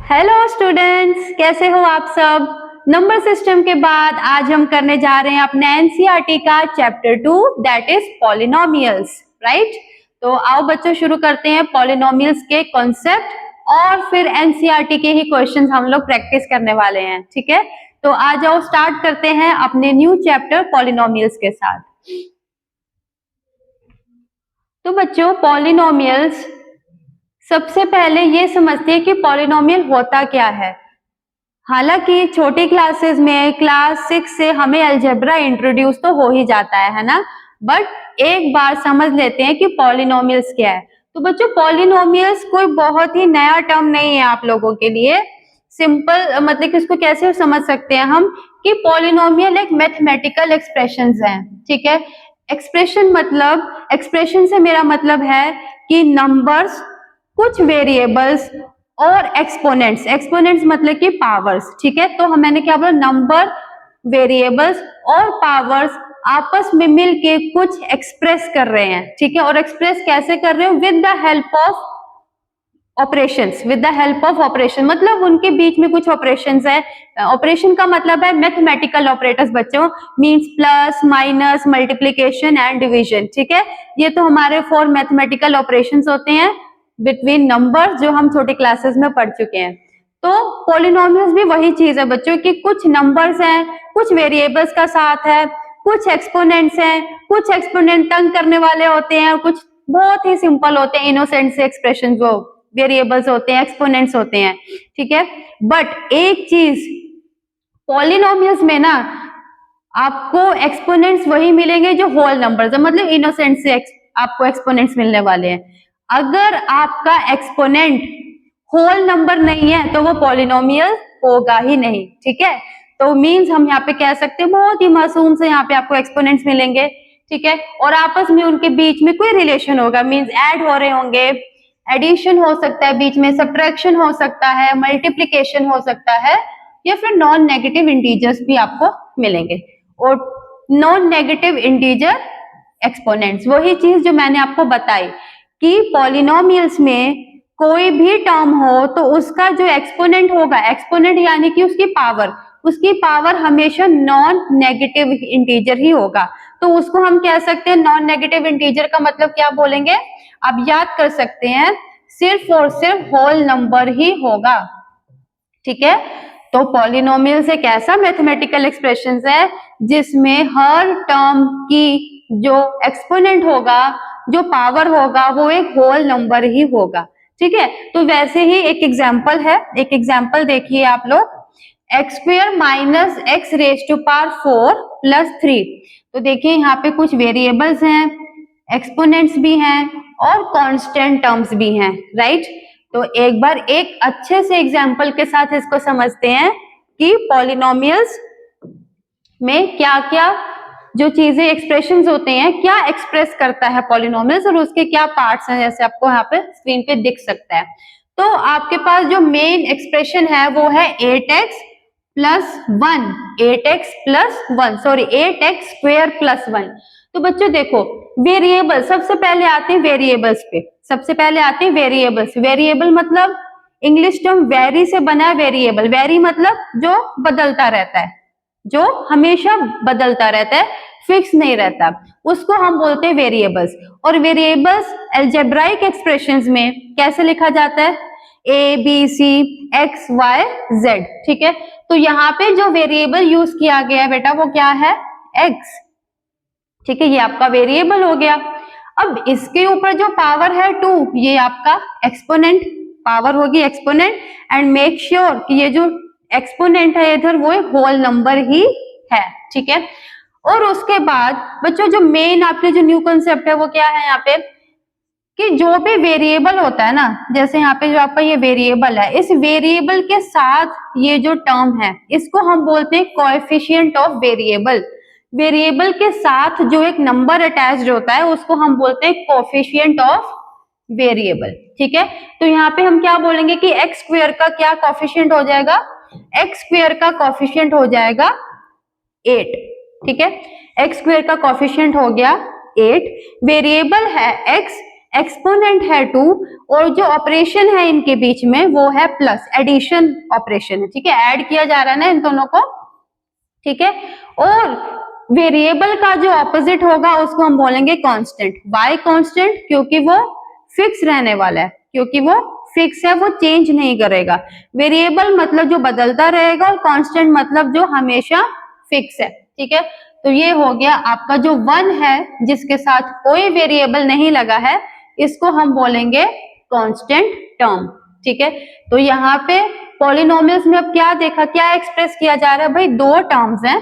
Hello students, कैसे हो आप सब। नंबर सिस्टम के बाद आज हम करने जा रहे हैं अपने एनसीईआरटी का chapter 2 that is polynomials, right. तो आओ बच्चों शुरू करते हैं पॉलिनोमियल्स के कॉन्सेप्ट और फिर एनसीईआरटी के ही क्वेश्चंस हम लोग प्रैक्टिस करने वाले हैं, ठीक है। तो आ जाओ स्टार्ट करते हैं अपने न्यू चैप्टर पॉलिनोमियल्स के साथ। तो बच्चों पॉलिनोमियल्स, सबसे पहले ये समझते हैं कि पॉलिनोमियल होता क्या है। हालांकि छोटी क्लासेस में क्लास 6 से हमें अलजेब्रा इंट्रोड्यूस तो हो ही जाता है ना, बट एक बार समझ लेते हैं कि पॉलिनोमियल्स क्या है। तो बच्चों पॉलिनोमियल्स कोई बहुत ही नया टर्म नहीं है आप लोगों के लिए। सिंपल मतलब कि इसको कैसे समझ सकते हैं हम कि पॉलिनोमियल एक मैथमेटिकल एक्सप्रेशंस है, ठीक है। एक्सप्रेशन मतलब, एक्सप्रेशन से मेरा मतलब है कि नंबर्स, कुछ वेरिएबल्स और एक्सपोनेंट्स, एक्सपोनेंट्स मतलब कि पावर्स, ठीक है। तो मैंने क्या बोला, नंबर, वेरिएबल्स और पावर्स आपस में मिलके कुछ एक्सप्रेस कर रहे हैं, ठीक है। और एक्सप्रेस कैसे कर रहे हैं, with the help of operations, with the help of operation, मतलब उनके बीच में कुछ ऑपरेशंस है। ऑपरेशन का मतलब है मैथमेटिकल ऑपरेटर्स बच्चों, means plus, minus, multiplication and division, ठीक है। ये तो हमारे 4 मैथमेटिकल ऑपरेशंस होते हैं बिटवीन नंबर्स जो हम छोटी क्लासेस में पढ़ चुके हैं। तो पॉलिनोमियल्स भी वही चीज है बच्चों कि कुछ नंबर्स हैं, कुछ वेरिएबल्स का साथ है, कुछ एक्सपोनेंट्स हैं, कुछ एक्सपोनेंट तंग करने वाले होते हैं, कुछ बहुत ही सिंपल होते हैं, इनोसेंट से एक्सप्रेशन, वो वेरिएबल्स होते हैं, एक्सपोनेंट्स होते हैं, ठीक है। बट एक चीज पॉलिनोमियल्स में ना, आपको एक्सपोनेंट्स वही मिलेंगे जो होल नंबर्स है, मतलब इनोसेंट से आपको एक्सपोनेंट्स मिलने वाले हैं। अगर आपका एक्सपोनेंट होल नंबर नहीं है तो वो पॉलिनोमियल होगा ही नहीं, ठीक है। तो मींस हम यहाँ पे कह सकते हैं बहुत ही मासूम से यहाँ पे आपको एक्सपोनेंट्स मिलेंगे, ठीक है। और आपस में उनके बीच में कोई रिलेशन होगा, मींस ऐड हो रहे होंगे, एडिशन हो सकता है, बीच में सब्ट्रैक्शन हो सकता है, मल्टीप्लिकेशन हो सकता है, या फिर नॉन नेगेटिव इंटीजर्स भी आपको मिलेंगे। और नॉन नेगेटिव इंटीजर एक्सपोनेंट्स, वही चीज जो मैंने आपको बताई कि पॉलिनोमियल्स में कोई भी टर्म हो तो उसका जो एक्सपोनेंट होगा, एक्सपोनेंट यानी कि उसकी पावर हमेशा नॉन नेगेटिव इंटीजर ही होगा। तो उसको हम कह सकते हैं नॉन नेगेटिव इंटीजर का मतलब क्या बोलेंगे, आप याद कर सकते हैं, सिर्फ और सिर्फ होल नंबर ही होगा, ठीक है। तो पॉलिनोमियल्स एक ऐसा मैथमेटिकल एक्सप्रेशन है जिसमें हर टर्म की जो एक्सपोनेंट होगा, जो पावर होगा, वो एक होल नंबर ही होगा, ठीक है। तो वैसे ही एक एग्जाम्पल है, एक एग्जाम्पल देखिए आप लोग, X square minus X raise to power 4 plus 3। तो देखिए यहाँ पे कुछ वेरिएबल्स हैं, एक्सपोनेंट्स भी हैं और कांस्टेंट टर्म्स भी हैं, राइट। तो एक बार एक अच्छे से एग्जाम्पल के साथ इसको समझते हैं कि पॉलिनोमियल्स में क्या क्या जो चीजें, एक्सप्रेशंस होते हैं, क्या एक्सप्रेस करता है पॉलिनोमियल्स और उसके क्या पार्ट्स हैं, जैसे आपको यहाँ पे स्क्रीन पे दिख सकता है। तो आपके पास जो मेन एक्सप्रेशन है वो है 8x plus 1, 8x plus 1, sorry 8x square plus 1। तो बच्चों देखो, वेरिएबल सबसे पहले आते हैं, वेरिएबल्स पे सबसे पहले आते हैं वेरिएबल्स। वेरिएबल मतलब इंग्लिश टर्म वेरी से बना है, वेरिएबल, वेरी मतलब जो बदलता रहता है, जो हमेशा बदलता रहता है, फिक्स नहीं रहता, उसको हम बोलते हैं वेरिएबल्स। और वेरिएबल्स अलजेब्राइक एक्सप्रेशंस में कैसे लिखा जाता है, A B C X Y Z, ठीक है। तो यहाँ पे जो वेरिएबल यूज किया गया है बेटा वो क्या है, एक्स, ठीक है, ये आपका वेरिएबल हो गया। अब इसके ऊपर जो पावर है 2, ये आपका एक्सपोनेंट पावर होगी, एक्सपोनेंट, एंड मेक श्योर कि ये जो एक्सपोनेंट है इधर वो एक होल नंबर ही है, ठीक है। और उसके बाद बच्चों जो मेन आपके जो न्यू कंसेप्ट है वो क्या है यहाँ पे, कि जो भी वेरिएबल होता है ना, जैसे यहाँ पे जो आपका ये वेरिएबल है, इस वेरिएबल के साथ ये जो टर्म है इसको हम बोलते हैं कोएफिशिएंट ऑफ वेरिएबल। वेरिएबल के साथ जो एक नंबर अटैच्ड होता है उसको हम बोलते हैं कोएफिशिएंट ऑफ वेरिएबल, ठीक है। तो यहाँ पे हम क्या बोलेंगे कि एक्स स्क्वायर का क्या कोएफिशिएंट हो जाएगा, एक्स स्क्वायर का कोएफिशिएंट हो जाएगा 8, ठीक है। एक्स स्क्वायर का कोएफिशिएंट हो गया 8, वेरिएबल है एक्स, एक्सपोनेंट है 2 और जो ऑपरेशन है इनके बीच में वो है प्लस, एडिशन ऑपरेशन है, ठीक है, ऐड किया जा रहा है ना इन दोनों को, ठीक है। और वेरिएबल का जो ऑपोजिट होगा उसको हम बोलेंगे कांस्टेंट। Y constant? क्योंकि वो फिक्स रहने वाला है, क्योंकि वो फिक्स है, वो चेंज नहीं करेगा। वेरिएबल मतलब जो बदलता रहेगा और कांस्टेंट मतलब जो हमेशा फिक्स है, ठीक है। तो ये हो गया आपका जो 1 है जिसके साथ कोई वेरिएबल नहीं लगा है, इसको हम बोलेंगे कांस्टेंट टर्म, ठीक है। तो यहाँ पे पॉलिनोमियल्स में अब क्या देखा, क्या एक्सप्रेस किया जा रहा है भाई, दो टर्म्स हैं,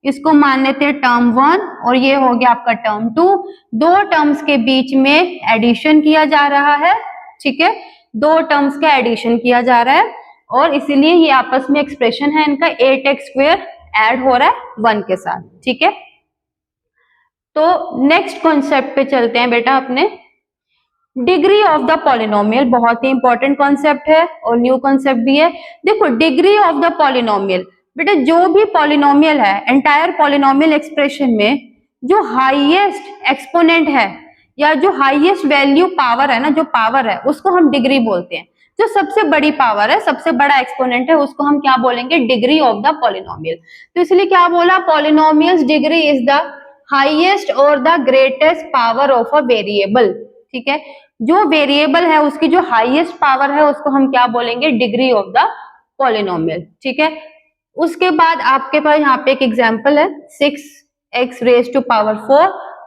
इसको मान लेते हैं टर्म 1 और ये हो गया आपका टर्म 2। दो टर्म्स के बीच में एडिशन किया जा रहा है, ठीक है, दो टर्म्स का एडिशन किया जा रहा है और इसीलिए ये आपस में एक्सप्रेशन है इनका 8x² ऐड हो रहा है 1 के साथ, ठीक है। तो नेक्स्ट कॉन्सेप्ट पे चलते हैं बेटा अपने। डिग्री ऑफ द पॉलिनोमियल बहुत ही इंपॉर्टेंट कॉन्सेप्ट है और न्यू कॉन्सेप्ट भी है। देखो डिग्री ऑफ द पॉलिनोमियल, बेटा जो भी पॉलिनोमियल है एंटायर पॉलिनोमियल एक्सप्रेशन में जो हाईएस्ट एक्सपोनेंट है या जो हाईएस्ट वैल्यू पावर है ना, जो पावर है उसको हम डिग्री बोलते हैं। जो सबसे बड़ी पावर है, सबसे बड़ा एक्सपोनेंट है, उसको हम क्या बोलेंगे, डिग्री ऑफ द पॉलिनोमियल। तो इसलिए क्या बोला, polynomials degree is the highest और the greatest power of a variable, ठीक है। जो वेरिएबल है उसकी जो हाईएस्ट पावर है उसको हम क्या बोलेंगे, डिग्री ऑफ द पॉलिनोमियल, ठीक है। उसके बाद आपके पास यहाँ पे एक एग्जांपल है 6x⁴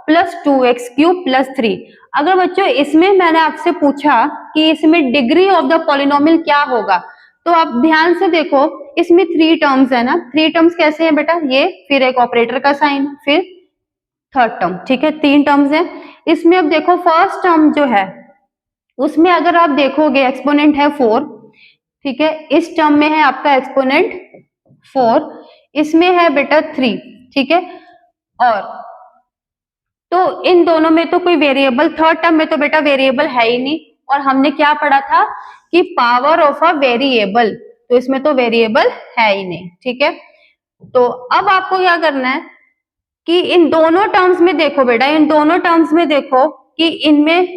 प्लस 2x³ प्लस 3। अगर बच्चों इसमें मैंने आपसे पूछा कि इसमें डिग्री ऑफ द पॉलिनोमियल क्या होगा, तो आप ध्यान से देखो, इसमें 3 टर्म्स है ना, 3 टर्म्स कैसे हैं बेटा, ये फिर एक ऑपरेटर का साइन फिर थर्ड टर्म, ठीक है, 3 टर्म्स है इसमें। अब देखो फर्स्ट टर्म जो है उसमें अगर आप देखोगे एक्सपोनेंट है 4, ठीक है, इस टर्म में है आपका एक्सपोनेंट 4, इसमें है बेटा 3, ठीक है। और तो इन दोनों में तो कोई वेरिएबल, थर्ड टर्म में तो बेटा वेरिएबल है ही नहीं, और हमने क्या पढ़ा था कि पावर ऑफ अ वेरिएबल, तो इसमें तो वेरिएबल है ही नहीं, ठीक है। तो अब आपको क्या करना है कि इन दोनों टर्म्स में देखो बेटा, इन दोनों टर्म्स में देखो कि इनमें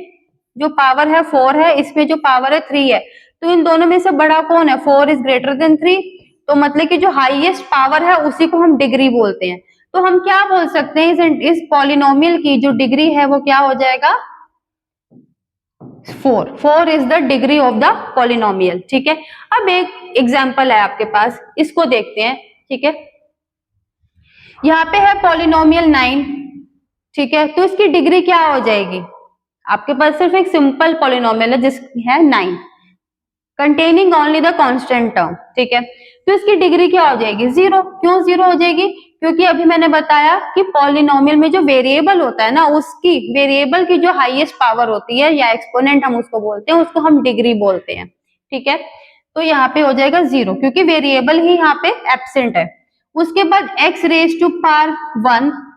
जो पावर है 4 है, इसमें जो पावर है 3 है, तो इन दोनों में से बड़ा कौन है, 4 इज ग्रेटर देन 3, तो मतलब कि जो हाईएस्ट पावर है उसी को हम डिग्री बोलते हैं। तो हम क्या बोल सकते हैं, इस पॉलिनोमियल की जो डिग्री है वो क्या हो जाएगा, 4 is the degree of the polynomial, ठीक है। अब एक एग्जांपल है आपके पास, इसको देखते हैं, ठीक है। यहाँ पे है पॉलिनोमियल 9, ठीक है, तो इसकी डिग्री क्या हो जाएगी, आपके पास सिर्फ एक सिंपल पॉलिनोमियल है जिसकी है 9 containing only the constant term, ठीक है। तो इसकी डिग्री क्या हो जाएगी, 0। क्यों 0 हो जाएगी, क्योंकि अभी मैंने बताया कि पॉलिनोमियल में जो वेरिएबल होता है ना, उसकी वेरिएबल की जो हाईएस्ट पावर होती है या एक्सपोनेंट हम उसको बोलते हैं, उसको हम डिग्री बोलते हैं, ठीक है। तो यहाँ पे हो जाएगा 0 क्योंकि वेरिएबल ही यहाँ पे एब्सेंट है। उसके बाद x⁴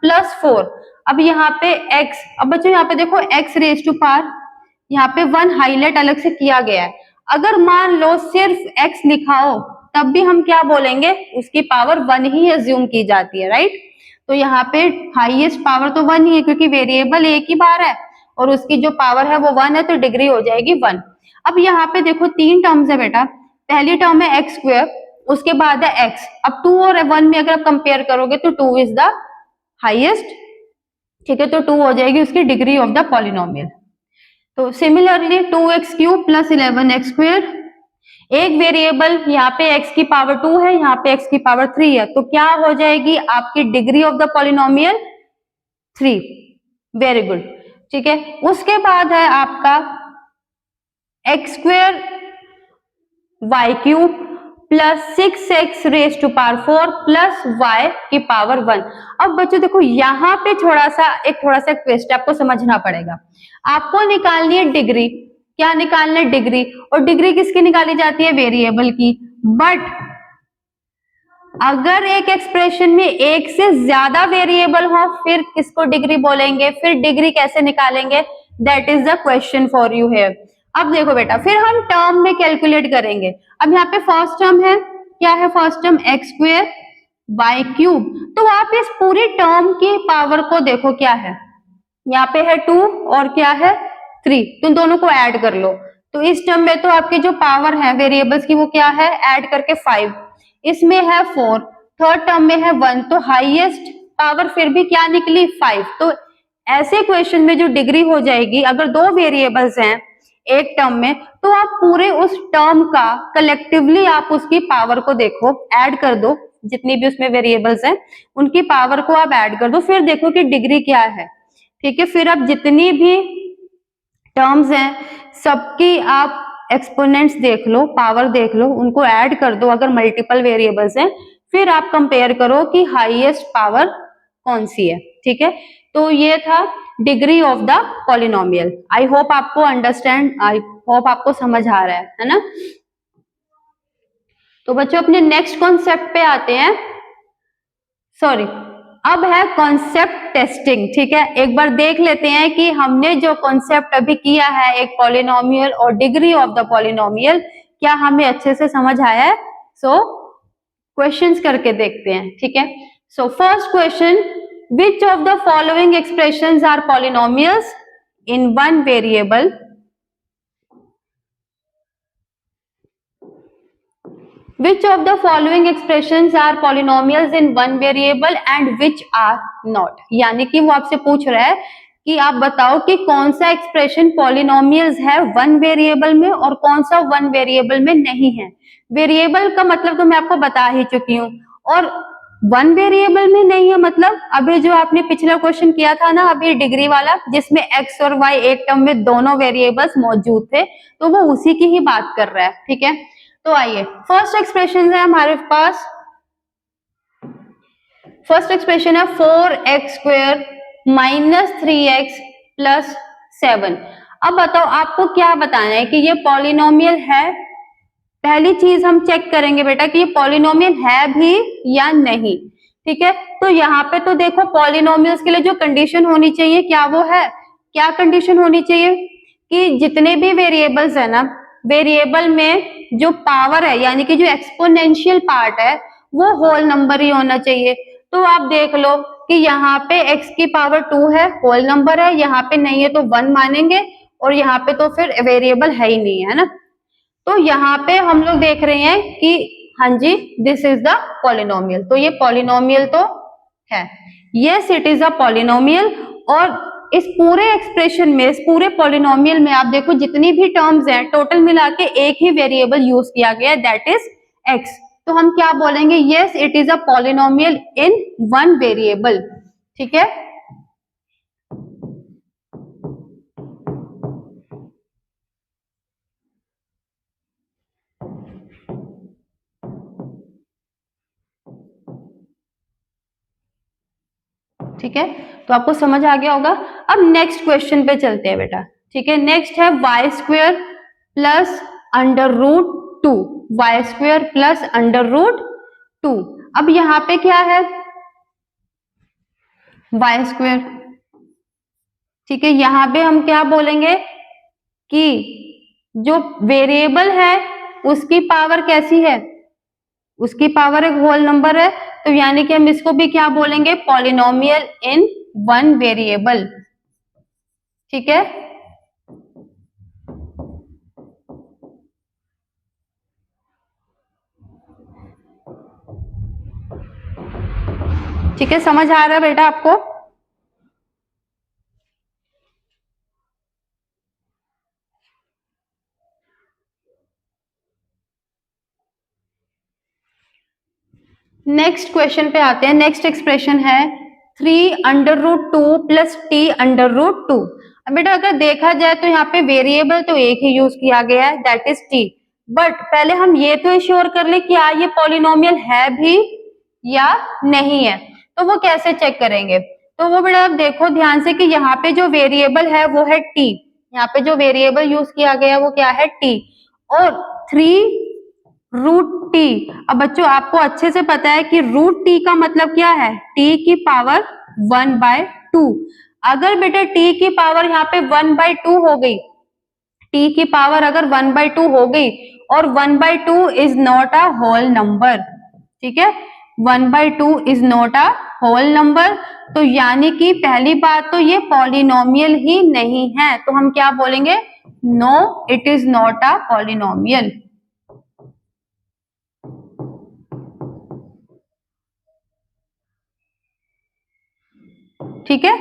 प्लस 4, अब यहाँ पे x, अब बच्चों यहाँ पे देखो x⁴, यहाँ पे 1 हाईलाइट अलग से किया गया है। अगर मान लो सिर्फ x लिखा हो तब भी हम क्या बोलेंगे, उसकी पावर 1 ही अज्यूम की जाती है, राइट। तो यहाँ पे हाईएस्ट पावर तो 1 ही है क्योंकि वेरिएबल एक ही बार है और उसकी जो पावर है वो 1 है, तो डिग्री हो जाएगी 1। अब यहाँ पे देखो 3 टर्म्स है बेटा, पहली टर्म है x², उसके बाद है x, अब 2 और 1 में अगर आप कंपेयर करोगे तो 2 इज द हाईएस्ट, ठीक है, तो 2 हो जाएगी उसकी डिग्री ऑफ द पॉलिनोमियल। तो सिमिलरली 2x³ प्लस 11x², एक वेरिएबल यहाँ पे x की पावर 2 है, यहाँ पे x की पावर 3 है, तो क्या हो जाएगी आपकी degree of the polynomial, 3। Very good, ठीक है। उसके बाद है आपका x² y³ plus 6x⁴ plus y की पावर 1। अब बच्चों देखो यहाँ पे थोड़ा सा ट्विस्ट आपको समझना पड़ेगा। आपको निकालनी है डिग्री, क्या निकालना है, डिग्री, और डिग्री किसकी निकाली जाती है, वेरिएबल की। बट अगर एक एक्सप्रेशन में एक से ज्यादा वेरिएबल हो फिर किसको डिग्री बोलेंगे, फिर डिग्री कैसे निकालेंगे, that is the question for you here. अब देखो बेटा, फिर हम टर्म में कैलकुलेट करेंगे। अब यहाँ पे फर्स्ट टर्म है, क्या है फर्स्ट टर्म, x² y³, तो आप इस पूरी टर्म की पावर को देखो क्या है, यहाँ पे है 2 और क्या है 3, तो दोनों को ऐड कर लो। तो इस टर्म में तो आपकी जो पावर है वेरिएबल्स की वो क्या है, ऐड करके 5, इसमें है 4, थर्ड टर्म में है 1, तो हाईएस्ट पावर फिर भी क्या निकली 5। तो ऐसे क्वेश्चन में जो डिग्री हो जाएगी, अगर दो वेरिएबल्स हैं एक टर्म में, तो आप पूरे उस टर्म का कलेक्टिवली आप उसकी पावर को देखो, ऐड कर दो, जितनी भी उसमें वेरिएबल्स हैं उनकी पावर को आप ऐड कर दो, फिर देखो कि डिग्री क्या है। ठीक है, फिर आप जितनी भी टर्म्स हैं सबकी आप एक्सपोनेंट्स देख लो, पावर देख लो, उनको ऐड कर दो अगर मल्टीपल वेरिएबल्स हैं, फिर आप कंपेयर करो कि हाईएस्ट पावर कौन सी है। ठीक है, तो ये था degree of the polynomial. I hope आपको अंडरस्टैंड, आई होप आपको समझ आ रहा है ना। तो बच्चों अपने नेक्स्ट कॉन्सेप्ट पे आते हैं, सॉरी अब है कॉन्सेप्ट टेस्टिंग। ठीक है, एक बार देख लेते हैं कि हमने जो कॉन्सेप्ट अभी किया है एक पॉलिनोमियल और डिग्री ऑफ द पॉलिनोमियल, क्या हमें अच्छे से समझ आया है। सो क्वेश्चंस करके देखते हैं। ठीक है, so first question, which of the following expressions are polynomials in one variable? Which of the following expressions are polynomials in one variable and which are not? यानी कि वो आपसे पूछ रहा है कि आप बताओ कि कौन सा एक्सप्रेशन पॉलिनोमियल्स है वन वेरिएबल में और कौन सा वन वेरिएबल में नहीं है। वेरिएबल का मतलब तो मैं आपको बता ही चुकी हूँ, और वन वेरिएबल में नहीं है मतलब अभी जो आपने पिछला क्वेश्चन किया था ना अभी डिग्री वाला, जिसमें एक्स और वाई एक टर्म में दोनों वेरिएबल्स मौजूद थे, तो वो उसी की ही बात कर रहा है। ठीक है, तो आइए फर्स्ट एक्सप्रेशन है हमारे पास, फर्स्ट एक्सप्रेशन है 4x² माइनस 3x प्लस 7। अब बताओ आपको क्या बताना है कि ये पॉलिनोमियल है। पहली चीज हम चेक करेंगे बेटा कि ये पॉलिनोमियल है भी या नहीं। ठीक है, तो यहाँ पे तो देखो पॉलिनोमियल्स के लिए जो कंडीशन होनी चाहिए क्या वो है, क्या कंडीशन होनी चाहिए कि जितने भी वेरिएबल्स है ना, वेरिएबल में जो पावर है यानी कि जो एक्सपोनेंशियल पार्ट है वो होल नंबर ही होना चाहिए। तो आप देख लो कि यहाँ पे x की पावर 2 है, होल नंबर है, यहाँ पे नहीं है तो 1 मानेंगे, और यहाँ पे तो फिर वेरिएबल है ही नहीं है ना। तो यहाँ पे हम लोग देख रहे हैं कि हाँ जी दिस इज द पॉलिनोमियल, तो ये पॉलिनोमियल तो है, yes it is a polynomial. और इस पूरे एक्सप्रेशन में, इस पूरे पॉलिनोमियल में आप देखो जितनी भी टर्म्स हैं टोटल मिला के एक ही वेरिएबल यूज किया गया है, दैट इज एक्स। तो हम क्या बोलेंगे, yes it is a polynomial in one variable. ठीक है, ठीक है, तो आपको समझ आ गया होगा। अब नेक्स्ट क्वेश्चन पे चलते हैं बेटा। ठीक है, नेक्स्ट है y² प्लस √2, y² प्लस √2। अब यहाँ पे क्या है, y²। ठीक है, यहाँ पे हम क्या बोलेंगे कि जो वेरिएबल है उसकी पावर कैसी है, उसकी पावर एक होल नंबर है, तो यानी कि हम इसको भी क्या बोलेंगे, पॉलिनोमियल इन वन वेरिएबल। ठीक है, ठीक है, समझ आ रहा है बेटा आपको। नेक्स्ट क्वेश्चन पे आते हैं। नेक्स्ट एक्सप्रेशन है 3√2 प्लस t√2। अब बेटा अगर देखा जाए तो यहाँ पे वेरिएबल तो एक ही यूज किया गया है, दैट इज t, बट पहले हम ये तो इंश्योर कर ले क्या ये पॉलिनोमियल है भी या नहीं है। तो वो कैसे चेक करेंगे, तो वो बेटा आप देखो ध्यान से कि यहाँ पे जो वेरिएबल है वो है t, यहाँ पे जो वेरिएबल यूज किया गया वो क्या है t, और 3√t। अब बच्चों आपको अच्छे से पता है कि √t का मतलब क्या है, t की पावर 1/2। अगर बेटे t की पावर यहाँ पे 1/2 हो गई, t की पावर अगर 1/2 हो गई, और 1/2 is not a whole number. ठीक है, 1/2 is not a whole number, तो यानी कि पहली बात तो ये पॉलिनोमियल ही नहीं है, तो हम क्या बोलेंगे, no it is not a polynomial. ठीक है,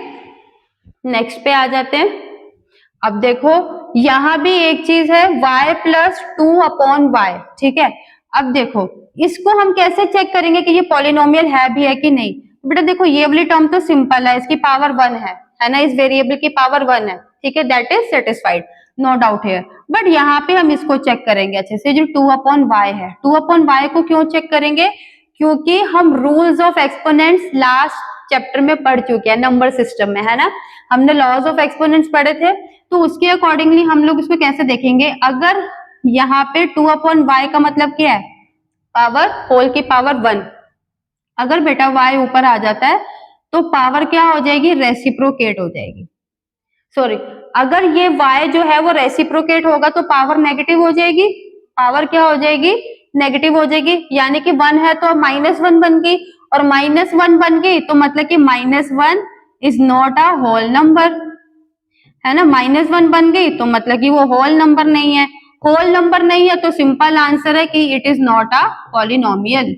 नेक्स्ट पे आ जाते हैं। अब देखो यहां भी एक चीज है y प्लस 2/y, ठीक है। अब देखो इसको हम कैसे चेक करेंगे कि ये पॉलिनोमियल है भी है कि नहीं। बेटा देखो ये वाली टर्म तो सिंपल है, इसकी पावर 1 है ना, इस वेरिएबल की पावर 1 है, ठीक है, that is satisfied, no doubt है। बट यहाँ पे हम इसको चेक करेंगे अच्छे से, जो 2/y है, 2/y को क्यों चेक करेंगे, क्योंकि हम rules of exponents last chapter में पढ़ चुके हैं, नंबर सिस्टम में, है ना, हमने लॉज ऑफ एक्सपोनेंट्स पढ़े थे। तो उसके अकॉर्डिंगली हम लोग इसको कैसे देखेंगे, अगर यहाँ पे 2/y का मतलब क्या है, पावर होल की पावर 1, अगर बेटा y ऊपर आ जाता है तो पावर क्या हो जाएगी, रेसिप्रोकेट हो जाएगी। सॉरी, अगर ये y जो है वो रेसिप्रोकेट होगा तो पावर नेगेटिव हो जाएगी, पावर क्या हो जाएगी, नेगेटिव हो जाएगी, यानी कि 1 है तो -1 बन गई, और -1 बन गई तो मतलब कि -1 is not a whole number, है ना, -1 बन गई तो मतलब कि वो होल नंबर नहीं है, होल नंबर नहीं है तो सिंपल आंसर है कि it is not a polynomial,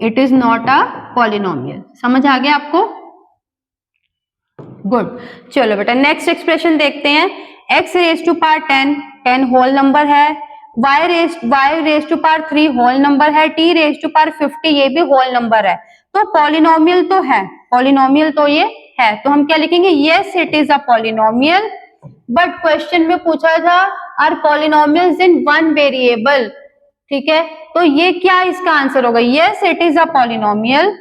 it is not a polynomial. समझ आ गया आपको, गुड। चलो बेटा नेक्स्ट एक्सप्रेशन देखते हैं, x raise to power 10, 10 whole number है, y raise to power 3 whole number है, t रेज टू पावर 50 ये भी होल नंबर है, तो पॉलिनोमियल तो है, पॉलिनोमियल तो ये है, तो हम क्या लिखेंगे, yes it is a polynomial. But question में पूछा था are polynomials in one variable, ठीक है, तो ये क्या इसका आंसर होगा, yes it is a polynomial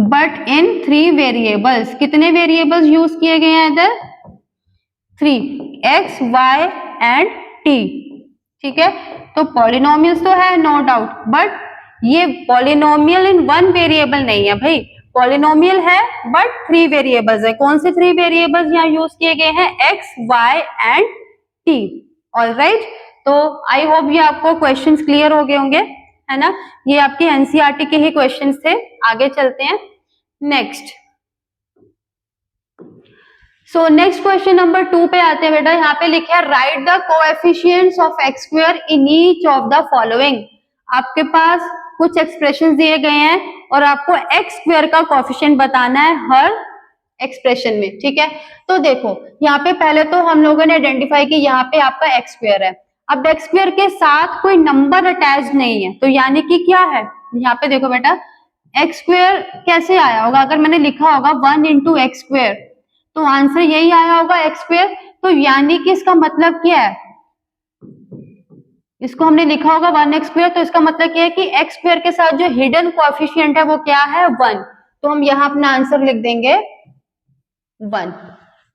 but in 3 variables, कितने वेरिएबल्स यूज किए गए हैं इधर, 3, x y एंड t, ठीक है, तो पॉलिनोमियल्स तो है नो डाउट, बट ये पॉलिनोमियल इन वन वेरिएबल नहीं है भाई, पॉलिनोमियल है बट 3 वेरिएबल्स है, कौन से 3 वेरिएबल्स यहाँ यूज किए गए हैं, x y and t, alright. तो आई होप ये आपको क्वेश्चंस क्लियर हो गए होंगे, है ना, ये आपके एनसीईआरटी के ही क्वेश्चंस थे। आगे चलते हैं next. So next question number 2 पे आते हैं बेटा, यहाँ पे लिखा है right the coefficients of x square in each of the following, आपके पास कुछ एक्सप्रेशन दिए गए हैं और आपको x स्क्वायर का कोएफिशिएंट बताना है हर एक्सप्रेशन में, ठीक है। तो देखो यहाँ पे पहले तो हम लोगों ने आइडेंटिफाई की यहाँ पे आपका x स्क्वायर है, अब x स्क्वायर के साथ कोई नंबर अटैच नहीं है, तो यानी कि क्या है, यहाँ पे देखो बेटा x स्क्वायर कैसे आया होगा, अगर मैंने लिखा होगा 1 इंटू एक्स स्क्वायर तो आंसर यही आया होगा एक्स स्क्वायर, तो यानी कि इसका मतलब क्या है, इसको हमने लिखा होगा 1x स्क्वायर, तो इसका मतलब क्या है कि x स्क्वायर के साथ जो हिडन कोएफिशिएंट है वो क्या है, 1, तो हम यहाँ अपना आंसर लिख देंगे 1,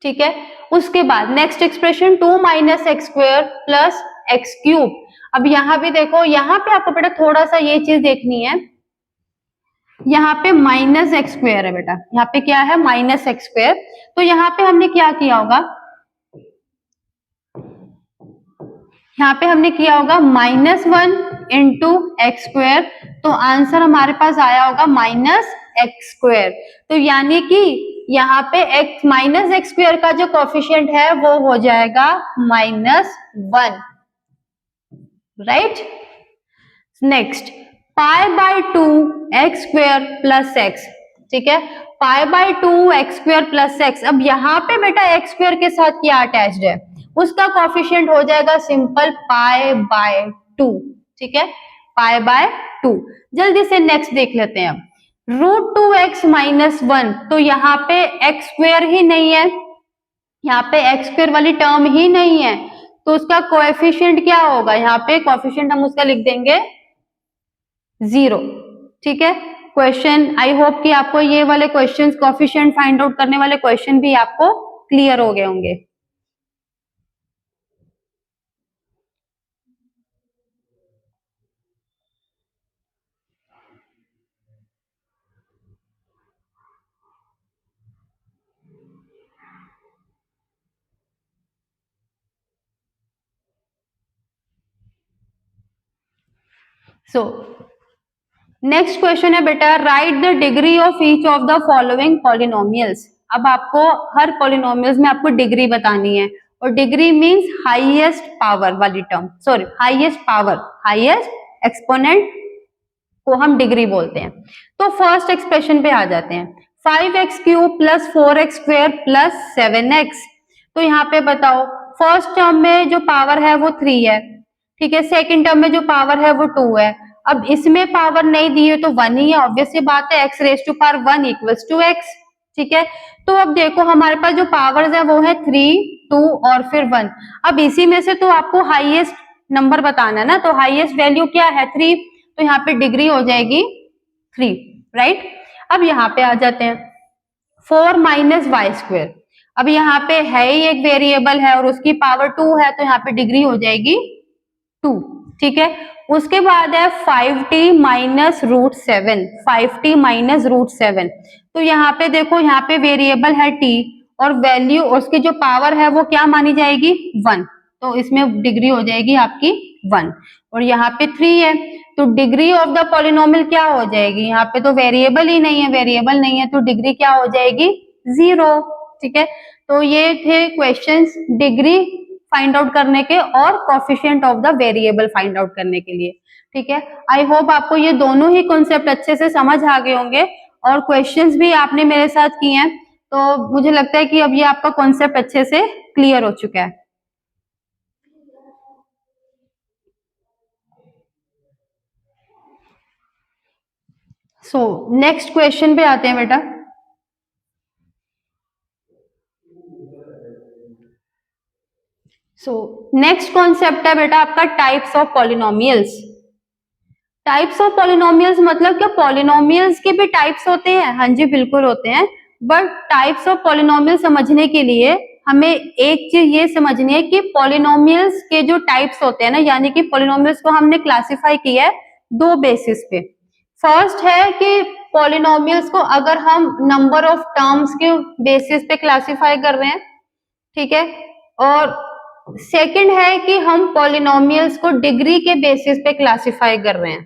ठीक है। उसके बाद next expression 2 minus x square plus x cube, अब यहाँ भी देखो, यहाँ पे आपको बेटा थोड़ा सा ये चीज देखनी है, यहाँ पे माइनस एक्स स्क्वायर है बेटा, यहाँ पे क्या है, माइनस एक्स स्क्वायर, तो यहाँ पे हमने क्या किया होगा, यहाँ पे हमने किया होगा -1 इंटू एक्स स्क्वायर, तो आंसर हमारे पास आया होगा माइनस एक्स स्क्वायर, तो यानी कि यहाँ पे x माइनस एक्स स्क्वायर का जो कोफिशिएंट है वो हो जाएगा -1, right. Next π/2 X square plus X, ठीक है, π/2 एक्स स्क्वायर प्लस एक्स, अब यहाँ पे बेटा एक्स स्क्वायर के साथ क्या अटैच्ड है, उसका कोफिशिएंट हो जाएगा सिंपल π/2, ठीक है, π/2। जल्दी से नेक्स्ट देख लेते हैं, अब √2x माइनस 1, तो यहाँ पे एक्स स्क्वायर ही नहीं है, यहाँ पे एक्स स्क्वायर वाली टर्म ही नहीं है, तो उसका कोएफिशिएंट क्या होगा, यहाँ पे कोएफिशिएंट हम उसका लिख देंगे 0, ठीक है। क्वेश्चन आई होप कि आपको ये वाले क्वेश्चंस कोएफिशिएंट फाइंड आउट करने वाले क्वेश्चन भी आपको क्लियर हो गए होंगे। सो नेक्स्ट क्वेश्चन है बेटा, right the degree of each of the following polynomials. अब आपको हर पॉलिनोमियल्स में आपको डिग्री बतानी है, और डिग्री मींस हाईएस्ट पावर वाली term, sorry highest power, highest exponent को हम डिग्री बोलते हैं। तो फर्स्ट एक्सप्रेशन पे आ जाते हैं, 5x cube plus 4x square plus 7x। तो यहाँ पे बताओ, फर्स्ट टर्म में जो पावर है वो 3 है, ठीक है, सेकंड टर्म में जो पावर है वो 2 है। अब इसमें पावर नहीं दी है तो 1 ही है, ऑब्वियस सी बात है, x raise to power 1 equals to x, ठीक है। तो अब देखो हमारे पास जो पावर्स है वो है 3, 2 और फिर 1। अब इसी में से तो आपको हाईएस्ट नंबर बताना है ना, तो हाईएस्ट वैल्यू क्या है 3, तो यहाँ पे डिग्री हो जाएगी 3, राइट। अब यहाँ पे आ जाते हैं 4 माइनस वाई स्क्वायर। अब यहाँ पे है ही एक वेरिएबल है और उसकी पावर 2 है, तो यहाँ पे डिग्री हो जाएगी 2, ठीक है। उसके बाद है 5t minus root 7, 5t minus root 7। तो यहाँ पे देखो, यहाँ पे वेरिएबल है t और वैल्यू, उसकी जो पावर है वो क्या मानी जाएगी 1, तो इसमें डिग्री हो जाएगी आपकी 1। और यहाँ पे 3 है, तो डिग्री ऑफ द पॉलिनोमियल क्या हो जाएगी, यहाँ पे तो वेरिएबल ही नहीं है, वेरिएबल नहीं है तो डिग्री क्या हो जाएगी 0, ठीक है। तो ये थे क्वेश्चंस डिग्री फाइंड आउट करने के और coefficient of the variable find out करने के लिए, ठीक है। आई होप आपको ये दोनों ही कॉन्सेप्ट अच्छे से समझ आ गए होंगे और क्वेश्चंस भी आपने मेरे साथ किए हैं, तो मुझे लगता है कि अब ये आपका कॉन्सेप्ट अच्छे से क्लियर हो चुका है। सो नेक्स्ट क्वेश्चन पे आते हैं बेटा। सो नेक्स्ट कॉन्सेप्ट है बेटा आपका types of polynomials. Types of polynomials मतलब क्या, पॉलिनोमियल्स के भी टाइप्स होते हैं? हाँ जी बिल्कुल होते हैं, बट टाइप्स ऑफ पॉलिनोमियल समझने के लिए हमें एक चीज ये समझनी है कि पॉलिनोमियल्स के जो टाइप्स होते हैं ना, यानी कि पॉलिनोमियल्स को हमने क्लासिफाई किया है 2 बेसिस पे। फर्स्ट है कि पॉलिनोमियल्स को अगर हम नंबर ऑफ टर्म्स के बेसिस पे क्लासिफाई कर रहे हैं, ठीक है, और सेकंड है कि हम पॉलिनोमियल्स को डिग्री के बेसिस पे क्लासिफाई कर रहे हैं,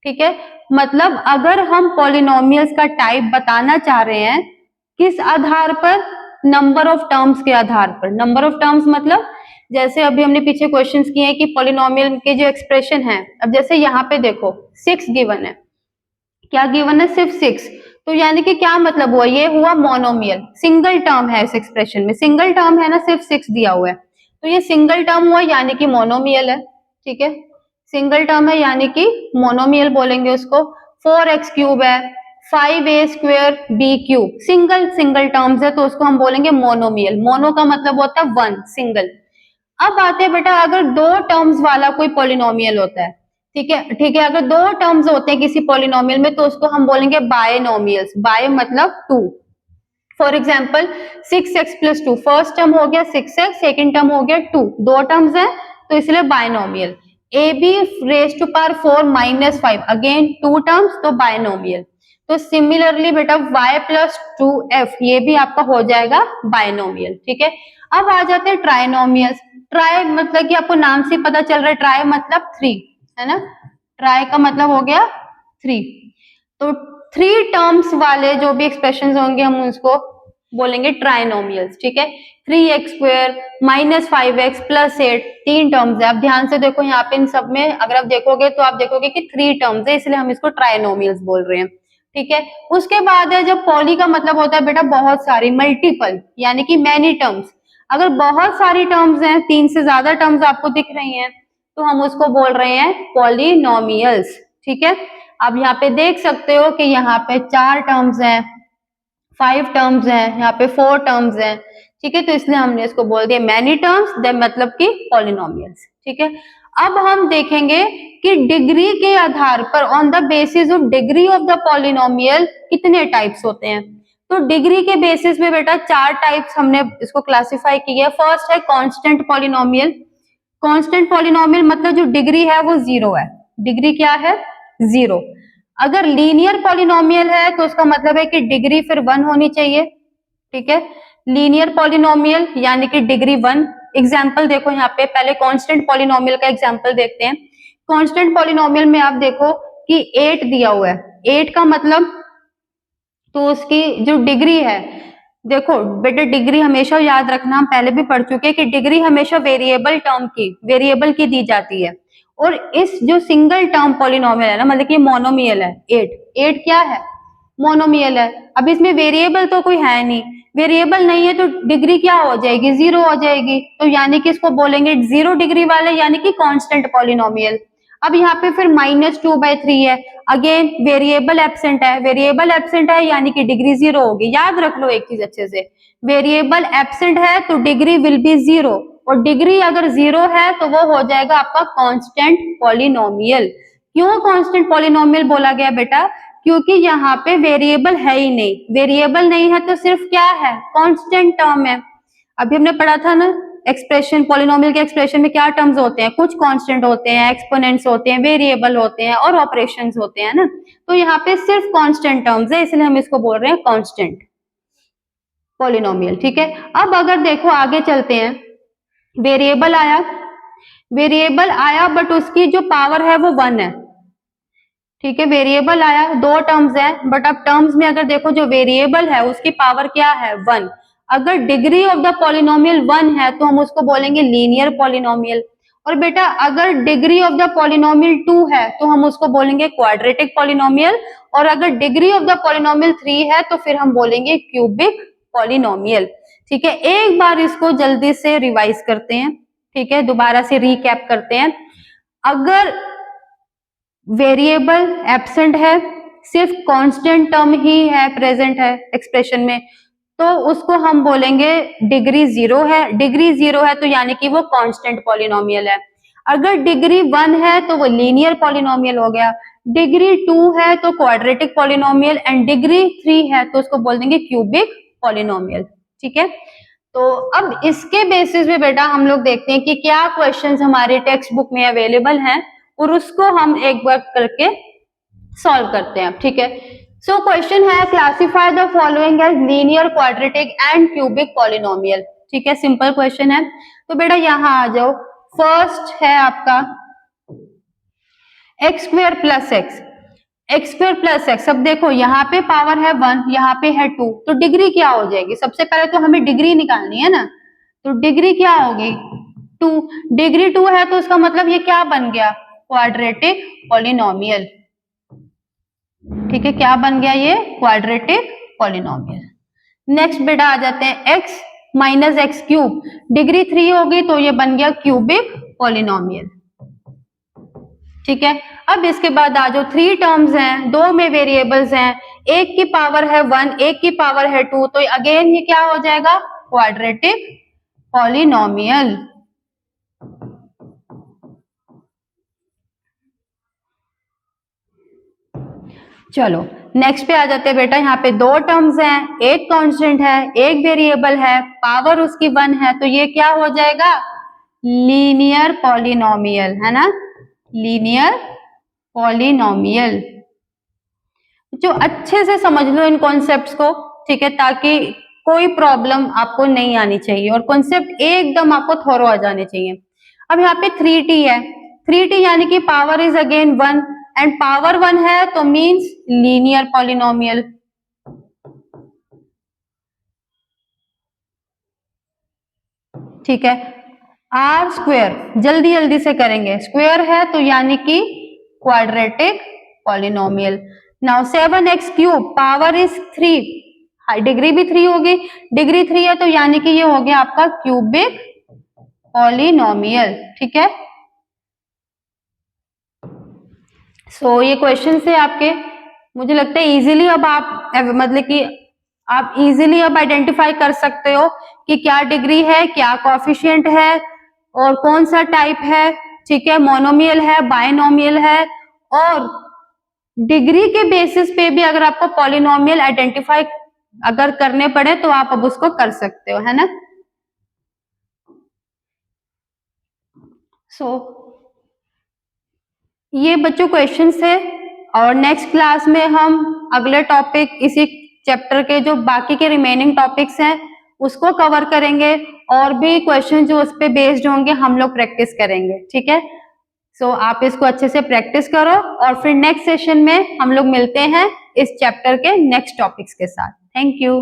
ठीक है। मतलब अगर हम पॉलिनोमियल्स का टाइप बताना चाह रहे हैं किस आधार पर, नंबर ऑफ टर्म्स के आधार पर। नंबर ऑफ टर्म्स मतलब जैसे अभी हमने पीछे क्वेश्चंस किए हैं कि पॉलिनोमियल के जो एक्सप्रेशन है, अब जैसे यहाँ पे देखो 6 गिवन है, क्या गिवन है, सिर्फ 6, तो यानी कि क्या मतलब हुआ, ये हुआ मोनोमियल, सिंगल टर्म है इस एक्सप्रेशन में, सिंगल टर्म है ना, सिर्फ 6 दिया हुआ है, तो ये सिंगल टर्म हुआ यानी कि मोनोमियल है, ठीक है, सिंगल टर्म है यानी कि मोनोमियल बोलेंगे उसको। 4x क्यूब है, 5a square b cube, single single terms है तो उसको हम बोलेंगे मोनोमियल। मोनो का मतलब होता है 1, सिंगल। अब आते हैं बेटा, अगर 2 टर्म्स वाला कोई पॉलिनोमियल होता है, ठीक है, ठीक है, अगर 2 टर्म्स होते हैं किसी पॉलिनोमियल में तो उसको हम बोलेंगे बायनोमियल्स। बाय मतलब 2। For example 6x plus 2, first term हो गया 6x, सेकेंड टर्म हो गया 2, 2 टर्म्स है तो इसलिए binomial. ab raise to power 4 minus 5, again 2 terms तो बायनोमियल। तो सिमिलरली बेटा y प्लस 2f ये भी आपका हो जाएगा बायनोमियल, ठीक है। अब आ जाते हैं ट्राइनोमियल्स। ट्राई मतलब कि आपको नाम से पता चल रहा है, ट्राई मतलब 3 है ना, ट्राई का मतलब हो गया 3। तो 3 टर्म्स वाले जो भी एक्सप्रेशन होंगे हम उसको बोलेंगे ट्राइनोमियल्स, ठीक है। 3x square minus 5x plus 8, 3 terms है। अब ध्यान से देखो यहाँ पे इन सब में अगर आप देखोगे तो आप देखोगे कि 3 टर्म्स है, इसलिए हम इसको ट्राइनोमियल्स बोल रहे हैं, ठीक है। उसके बाद है जब पॉली का मतलब होता है बेटा बहुत सारी, मल्टीपल यानी कि मैनी टर्म्स। अगर बहुत सारी टर्म्स हैं, 3 से ज्यादा टर्म्स आपको दिख रही हैं, तो हम उसको बोल रहे हैं पॉलिनोमियल्स, ठीक है। अब यहाँ पे देख सकते हो कि यहाँ पे 4 टर्म्स हैं, 5 टर्म्स हैं, यहाँ पे 4 टर्म्स हैं, ठीक है, तो इसलिए हमने इसको बोल दिया मैनी टर्म्स, देन मतलब कि पॉलिनोमियल्स, ठीक है। अब हम देखेंगे कि डिग्री के आधार पर, on the basis of degree of the polynomial कितने टाइप्स होते हैं। तो डिग्री के बेसिस पे बेटा 4 टाइप्स हमने इसको क्लासिफाई किया है। फर्स्ट है कांस्टेंट पॉलिनोमियल। कांस्टेंट पॉलिनोमियल मतलब जो डिग्री है वो 0 है, डिग्री क्या है 0। अगर लीनियर पॉलिनोमियल है तो उसका मतलब है कि डिग्री फिर 1 होनी चाहिए, ठीक है। लीनियर पॉलिनोमियल यानी कि डिग्री 1। एग्जाम्पल देखो यहाँ पे, पहले कांस्टेंट पॉलिनोमियल का एग्जाम्पल देखते हैं। कांस्टेंट पॉलिनोमियल में आप देखो कि 8 दिया हुआ है, 8 का मतलब तो उसकी जो डिग्री है, देखो बेटा डिग्री हमेशा याद रखना, हम पहले भी पढ़ चुके हैं कि डिग्री हमेशा वेरिएबल की दी जाती है। और इस जो सिंगल टर्म पॉलिनोमियल है ना, मतलब कि मोनोमियल है, 8 क्या है, मोनोमियल है। अब इसमें वेरिएबल तो कोई है नहीं, वेरिएबल नहीं है तो डिग्री क्या हो जाएगी, 0 हो जाएगी। तो यानी कि इसको बोलेंगे 0 डिग्री वाले, यानी कि कांस्टेंट पॉलिनोमियल। अब यहाँ पे फिर -2/3 है, अगेन वेरिएबल एब्सेंट है यानी कि डिग्री 0 होगी। याद रख लो एक चीज अच्छे से, वेरिएबल एब्सेंट है तो डिग्री विल बी 0, और डिग्री अगर 0 है तो वो हो जाएगा आपका कांस्टेंट पॉलिनोमियल। क्यों कांस्टेंट पॉलिनोमियल बोला गया बेटा, क्योंकि यहाँ पे वेरिएबल है ही नहीं, वेरिएबल नहीं है तो सिर्फ क्या है, कांस्टेंट टर्म है। अभी हमने पढ़ा था ना एक्सप्रेशन, पॉलिनोमियल के एक्सप्रेशन में क्या टर्म्स होते हैं, कुछ कांस्टेंट होते हैं, एक्सपोनेंट्स होते हैं, वेरिएबल होते हैं और ऑपरेशंस होते हैं ना। तो यहाँ पे सिर्फ कांस्टेंट टर्म्स है, इसलिए हम इसको बोल रहे हैं कांस्टेंट पॉलिनोमियल। ठीक है, अब अगर देखो आगे चलते हैं, वेरिएबल आया बट उसकी जो पावर है वो 1 है। ठीक है, वेरिएबल आया, 2 टर्म्स है, बट अब टर्म्स में अगर देखो जो वेरिएबल है उसकी पावर क्या है, 1। अगर डिग्री ऑफ द पॉलिनोमियल 1 है तो हम उसको बोलेंगे लीनियर पॉलिनोमियल। और बेटा अगर डिग्री ऑफ द पॉलिनोमियल 2 है तो हम उसको बोलेंगे क्वाड्रेटिक पॉलिनोमियल। और अगर डिग्री ऑफ द पॉलिनोमियल 3 है तो फिर हम बोलेंगे क्यूबिक पॉलिनोमियल। ठीक है, एक बार इसको जल्दी से रिवाइज करते हैं, ठीक है, दोबारा से रिकैप करते हैं। अगर वेरिएबल एब्सेंट है, सिर्फ कांस्टेंट टर्म ही है प्रेजेंट है एक्सप्रेशन में, तो उसको हम बोलेंगे डिग्री 0 है। डिग्री 0 है तो यानी कि वो कांस्टेंट पॉलिनोमियल है। अगर डिग्री 1 है तो वो लीनियर पॉलिनोमियल हो गया, डिग्री 2 है तो क्वाड्रेटिक पॉलिनोमियल, एंड डिग्री 3 है तो उसको बोल देंगे क्यूबिक पॉलिनोमियल। ठीक है, तो अब इसके बेसिस पे बेटा हम लोग देखते हैं कि क्या क्वेश्चंस हमारे टेक्स्ट बुक में अवेलेबल हैं और उसको हम एक बार करके सॉल्व करते हैं। ठीक है, सो क्वेश्चन है classify the following as linear, quadratic and cubic polynomial. ठीक है, सिंपल क्वेश्चन है। तो बेटा यहां आ जाओ, फर्स्ट है आपका एक्स स्क्वायर प्लस एक्स। अब देखो यहाँ पे पावर है 1, यहाँ पे है 2, तो डिग्री क्या हो जाएगी, सबसे पहले तो हमें डिग्री निकालनी है ना। तो डिग्री क्या होगी, 2। डिग्री 2 है तो उसका मतलब ये क्या बन गया, क्वाड्रेटिक पॉलिनोमियल। ठीक है, क्या बन गया ये, क्वाड्रेटिक पॉलिनोमियल। नेक्स्ट बेटा आ जाते हैं x minus x cube, degree 3 होगी तो ये बन गया क्यूबिक पॉलिनोमियल। ठीक है, अब इसके बाद आ जाओ, 3 टर्म्स हैं, 2 में वेरिएबल्स हैं, एक की पावर है 1, एक की पावर है 2, तो अगेन ये क्या हो जाएगा, क्वाड्रेटिक पॉलिनोमियल। चलो नेक्स्ट पे आ जाते हैं बेटा, यहाँ पे 2 टर्म्स हैं, एक कांस्टेंट है, एक वेरिएबल है, पावर उसकी 1 है, तो ये क्या हो जाएगा, लीनियर पॉलिनोमियल, है ना, लीनियर पॉलिनोमियल। जो अच्छे से समझ लो इन कॉन्सेप्ट्स को, ठीक है, ताकि कोई प्रॉब्लम आपको नहीं आनी चाहिए और कॉन्सेप्ट एकदम आपको थोरो आ जाने चाहिए। अब यहाँ पे 3t है, 3t यानी कि power is again 1, and power 1 है तो मींस लीनियर पॉलिनोमियल। ठीक है, आर स्क्वायर जल्दी जल्दी से करेंगे, स्क्वायर है तो यानी कि quadratic polynomial. Now 7x cube, power is 3, degree भी 3 होगी, डिग्री 3 है तो यानी कि ये हो गया आपका क्यूबिक पॉलिनोमियल। ठीक है, सो ये क्वेश्चन से आपके, मुझे लगता है इजीली अब आप मतलब कि आप इजीली अब आइडेंटिफाई कर सकते हो कि क्या डिग्री है, क्या कोएफिशिएंट है और कौन सा टाइप है। ठीक है, मोनोमियल है, बायनोमियल है, और डिग्री के बेसिस पे भी अगर आपको पॉलिनोमियल आइडेंटिफाई अगर करने पड़े तो आप अब उसको कर सकते हो, है ना। सो ये बच्चों क्वेश्चन है, और नेक्स्ट क्लास में हम अगले टॉपिक, इसी चैप्टर के जो बाकी के रिमेनिंग टॉपिक्स हैं उसको कवर करेंगे, और भी क्वेश्चन जो उस पे बेस्ड होंगे हम लोग प्रैक्टिस करेंगे। ठीक है, सो आप इसको अच्छे से प्रैक्टिस करो और फिर नेक्स्ट सेशन में हम लोग मिलते हैं इस चैप्टर के नेक्स्ट टॉपिक्स के साथ। Thank you.